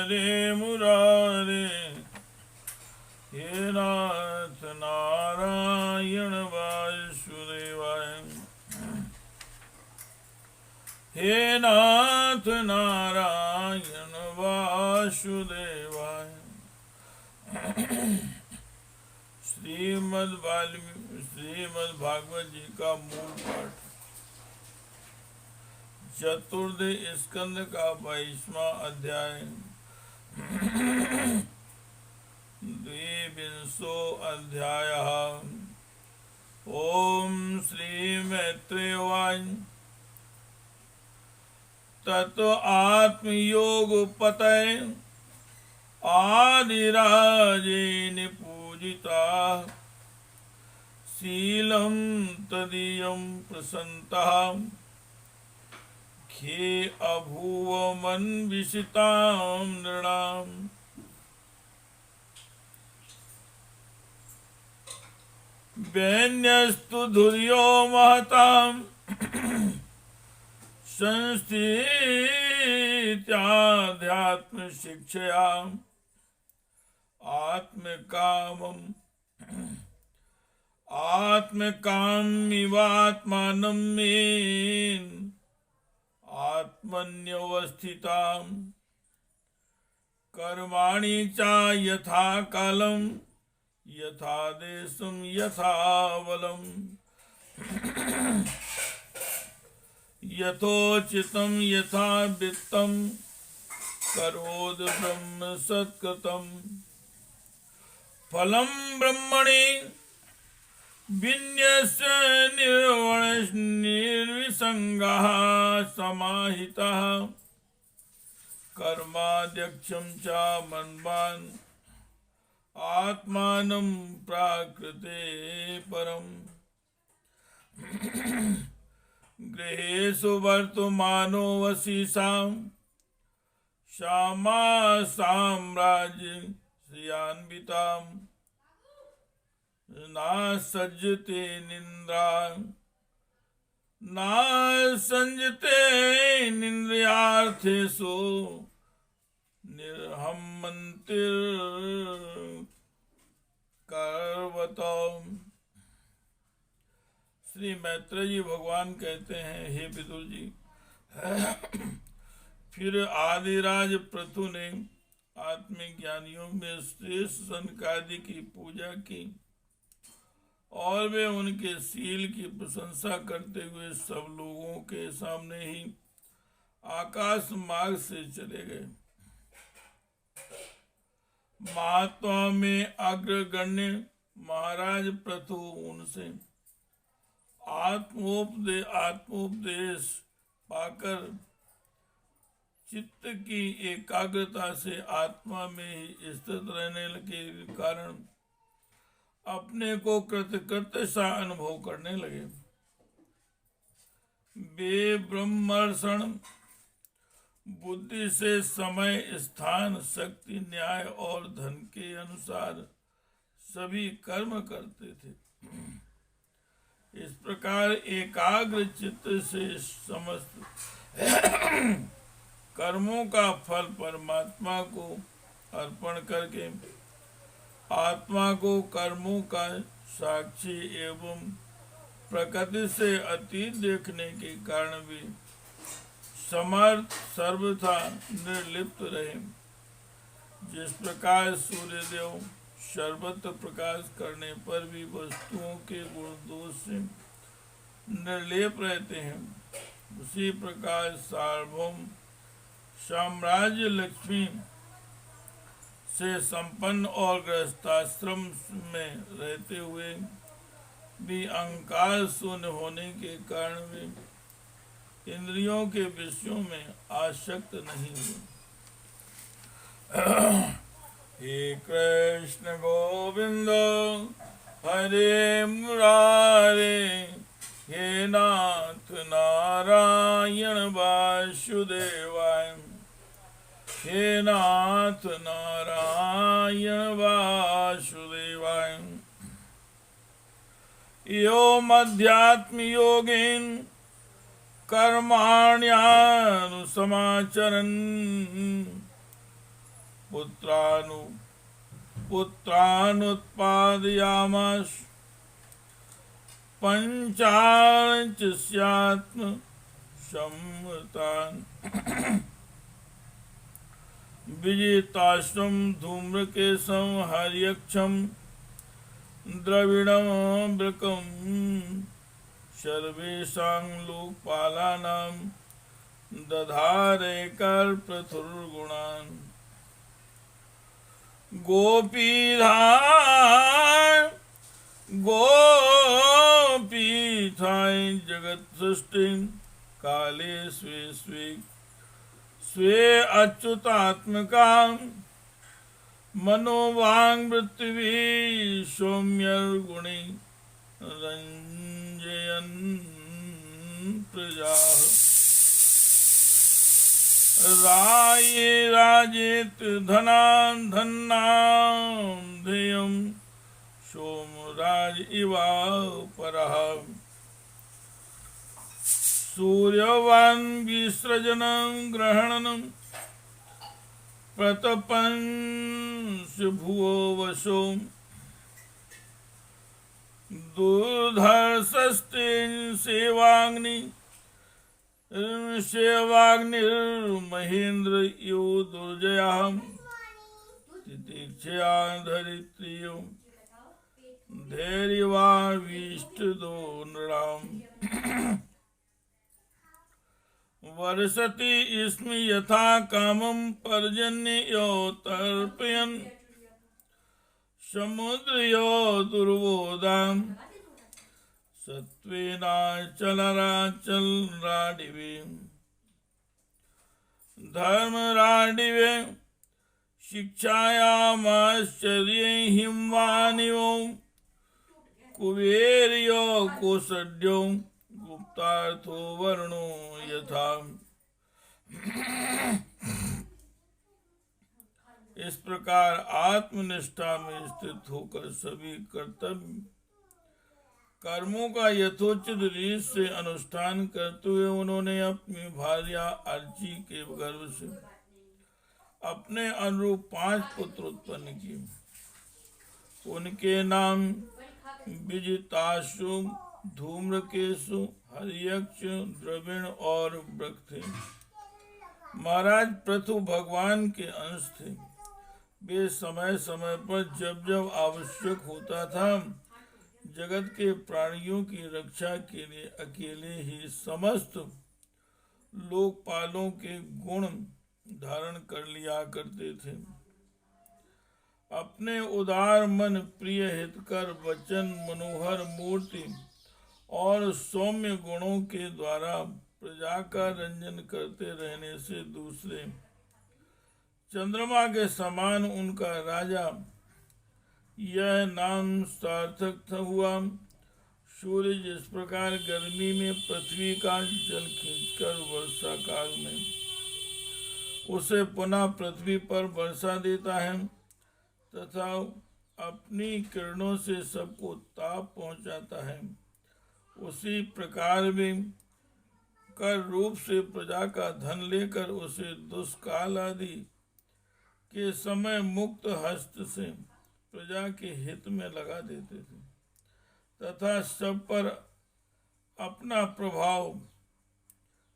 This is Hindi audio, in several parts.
हरे मुरारे, हे नाथ नारायण वासुदेवाय, हे नाथ नारायण वासुदेवाय। श्रीमद् भागवत जी का मूल पाठ, चतुर्थ स्कंद का 22वां अध्याय, द्विविंशो अध्यायः। ओम श्री मैत्रेय उवाच। ततो आत्मयोग पतये आदिराजेन पूजिता, शीलं तदीयं प्रसन्नतः, खे अभूव मन्विषितां नृणाम्। वैन्यस्तु धुर्यो महतां संस्थित्याध्यात्म शिक्षया, आत्मकामिवात्मानं मेन आत्मन्यवस्थितां, कर्माणि च यथा कालं यथा देशं यथा बलम्, यथोचितं यथा वित्तं करोद ब्रह्म सत्कृतं, फलं ब्रह्मणि विन्यस्य निर्विसंगः समाहितः, कर्माध्यक्षं च मन्वान् आत्मानं प्राकृते परम्। गृहेषु वर्तमानो वशीषां श्यामा साम्राज्य श्रियान्वितां, न सज्जते निन्द्रा न संजते निन्द्रियार्थेषु, निर्हमन्तिर्कर्वतम्। श्री मैत्रेय जी भगवान कहते हैं, हे विदुर जी, फिर आदिराज पृथु ने आत्मज्ञानियों में श्रेष्ठ सनकादि की पूजा की और वे उनके शील की प्रशंसा करते हुए सब लोगों के सामने ही आकाश मार्ग से चले गए। महात्मा में अग्रगण्य महाराज पृथु उनसे आत्मोपदेश पाकर चित्त की एकाग्रता से आत्मा में ही स्थित रहने के कारण अपने को कृतकृत्य सा अनुभव करने लगे। वे ब्रह्मर्षण बुद्धि से समय स्थान शक्ति न्याय और धन के अनुसार सभी कर्म करते थे। इस प्रकार एकाग्र चित्त से समस्त कर्मों का फल परमात्मा को अर्पण करके आत्मा को कर्मों का साक्षी एवं प्रकृति से अतीत देखने के कारण भी समर्थ सर्वथा निर्लिप्त रहे। जिस प्रकार सूर्यदेव सर्वत्र प्रकाश करने पर भी वस्तुओं के गुण दोष से निर्लेप रहते हैं, उसी प्रकार सार्वभौम साम्राज्य लक्ष्मी से संपन्न और गृहस्थाश्रम में रहते हुए भी अहंकार शून्य होने के कारण वे इंद्रियों के विषयों में आसक्त नहीं हुए। हे कृष्ण गोविंद हरे मुरारे, हे नाथ नारायण वासुदेवाय, हे नाथ नारायण वासुदेवाय। यो मध्यात्म योगेन कर्माण्यानुसमाचरन् पुत्रानुत्पादयामास पंचाशत्यात्म सम्मतान् विजिताश्रम धूम्रकेशं हर्यक्षं द्रविणं वृकं सर्वेषां लोकपालानां दधारे कल्पतुर्गुणान् गोपीथाय जगत सृष्टिं काले स्वे स्वे स्वे अच्युतात्मकां मनोवांग पृथ्वी सौम्यर्गुणे रंजयन् प्रजाः राये राजेत धनां धन्नां ध्येयं सोमराज इवा परः सूर्यवान् विसृजनं ग्रहणं प्रतपंस भुवो वशो दुर्धर्षस्तेन सेवाग्निर्महेन्द्र यो दुर्जयः तितिक्षया धरित्रियो धैर्यवाविष्टदो नृणाम् वर्षति स्म यथा कामं पर्जन्यो तर्पयन् समुद्रयो दुर्वोदां सत्त्वेनाचलराचलराडिवे धर्मराडिवे शिक्षायामाश्चर्ये हिंवानिवो कुबेर्यो कोसड्यो गुप्तार्थो वर्णो यथा। इस प्रकार आत्मनिष्ठा में स्थित होकर सभी कर्तव्य कर्मों का यथोचित रीत से अनुष्ठान करते हुए उन्होंने अपनी भार्या अर्ची के गर्भ से अपने अनुरूप 5 पुत्र उत्पन्न किए। उनके नाम विजिताशु, धूम्रकेशु, हर्यक्ष, द्रविण और वृक थे। महाराज पृथु भगवान के अंश थे। वे समय समय पर जब जब आवश्यक होता था जगत के प्राणियों की रक्षा के लिए अकेले ही समस्त लोकपालों के गुण धारण कर लिया करते थे। अपने उदार मन, प्रिय हितकर वचन, मनोहर मूर्ति और सौम्य गुणों के द्वारा प्रजा का रंजन करते रहने से दूसरे चंद्रमा के समान उनका राजा यह नाम सार्थक हुआ। सूर्य जिस प्रकार गर्मी में पृथ्वी का जल खींचकर वर्षा काल में उसे पुनः पृथ्वी पर वर्षा देता है तथा अपनी किरणों से सबको ताप पहुंचाता है, उसी प्रकार भी कर रूप से प्रजा का धन लेकर उसे दुष्काल आदि के समय मुक्त हस्त से प्रजा के हित में लगा देते थे तथा सब पर अपना प्रभाव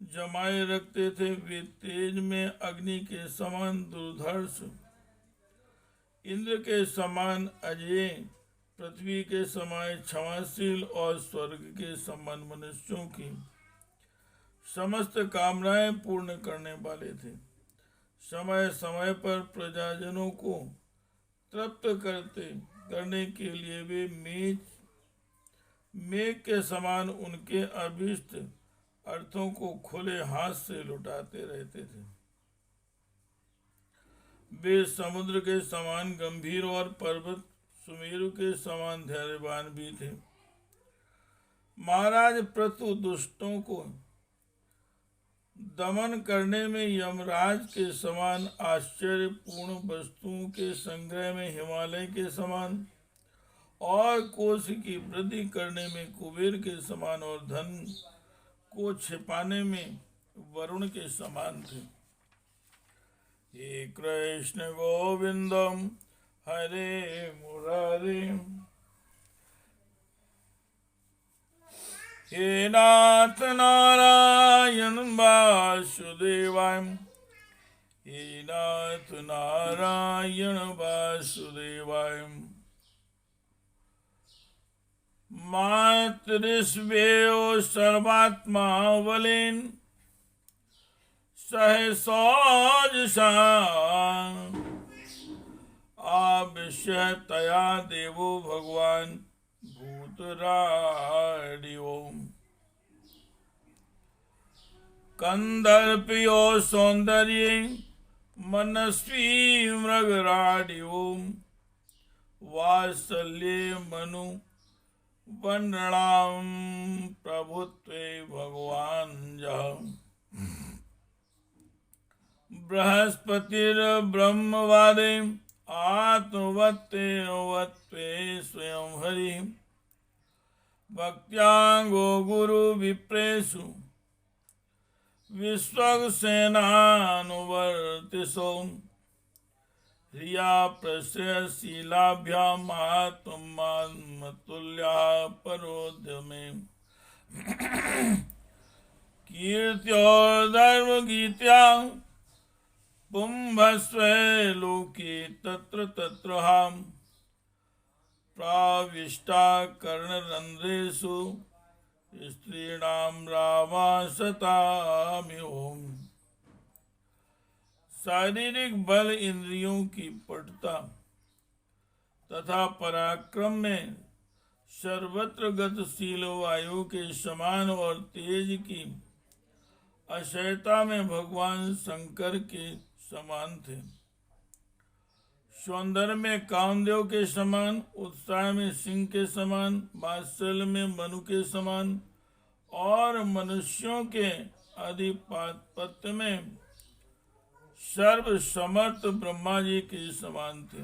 जमाए रखते थे। वे तेज में अग्नि के समान दुर्धर्ष, इंद्र के समान अजेय, पृथ्वी के समान क्षमाशील और स्वर्ग के समान मनुष्यों की समस्त कामनाएं पूर्ण करने वाले थे। समय समय पर प्रजाजनों को तृप्त करने के लिए वे मेघ के समान उनके अभीष्ट अर्थों को खुले हाथ से लुटाते रहते थे। वे समुद्र के समान गंभीर और पर्वत सुमेरु के समान धैर्यवान भी थे। महाराज पृथु दुष्टों को दमन करने में यमराज के समान, आश्चर्यपूर्ण वस्तुओं के संग्रह में हिमालय के समान और कोष की वृद्धि करने में कुबेर के समान और धन को छिपाने में वरुण के समान थे। हे कृष्ण गोविंद हरे मुरारे, हे नाथ नारायण वासुदेवाय, हे नाथ नारायण वासुदेवाय। मातृस्वेयो सर्वात्मा बलेन सहसोजसा आविश्यतया देवो भगवान भूतराडियो। कंदर्पियो सौंदर्ये मनस्वी मृगराडियो, वात्सल्ये मनु वर्णनाम प्रभुत्वे भगवान जः। बृहस्पतिर्ब्रह्मवादे आत्मवत्ते स्वयं हरि, भक्त्याङ्गो गुरु विप्रेषु विश्वक्सेनानुवर्तिषु, ह्रिया प्रश्रयशीलाभ्याम् आत्मात्मतुल्याः परोद्यमे। कीर्त्योर्धर्मगीत्या पुंभस्वे लोके तत्र तत्रहां, प्राविष्टा कर्णरन्ध्रेषु स्त्रीणां रावासताम्योम। शारीरिक बल इंद्रियों की पटुता तथा पराक्रम में सर्वत्र गतिशील वायु के समान और तेज की अक्षयता में भगवान शंकर के समान थे। सौंदर्य में कामदेव के समान, उत्साह में सिंह के समान, वात्सल्य में मनु के समान और मनुष्यों के अधिपत्य में सर्वसमर्थ ब्रह्मा जी के समान थे।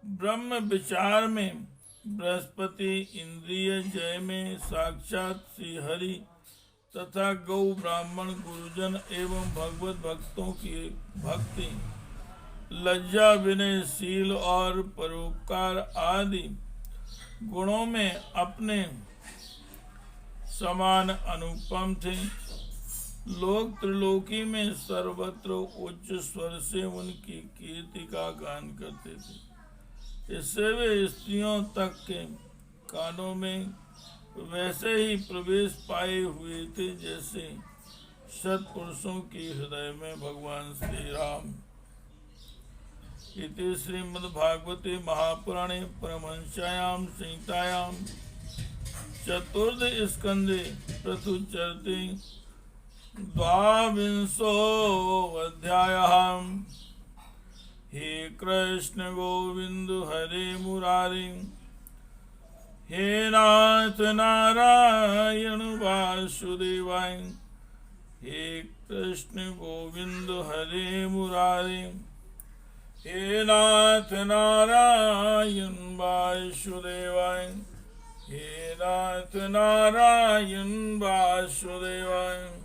ब्रह्म विचार में बृहस्पति, इंद्रिय जय में साक्षात श्री हरि तथा गौ ब्राह्मण गुरुजन एवं भगवत भक्तों की भक्ति, लज्जा विनयशील और परोपकार आदि गुणों में अपने समान अनुपम थे। लोग त्रिलोकी में सर्वत्र उच्च स्वर से उनकी कीर्ति का गान करते थे। इससे वे स्त्रियों तक के कानों में वैसे ही प्रवेश पाए हुए थे जैसे सत्पुरुषों के हृदय में भगवान श्री राम। इति श्रीमद्भागवते महापुराणे परमहंस्यां संहितायां चतुर्थ स्कंदे पृथुचरिते द्वाविंशोऽध्यायः। हे कृष्ण गोविंद हरे मुरारे, हे नाथ नारायण वासुदेवाय, हे कृष्ण गोविंद हरे मुरारे, हे नाथ नारायण वासुदेवाय, हे नाथ नारायण वासुदेवाय।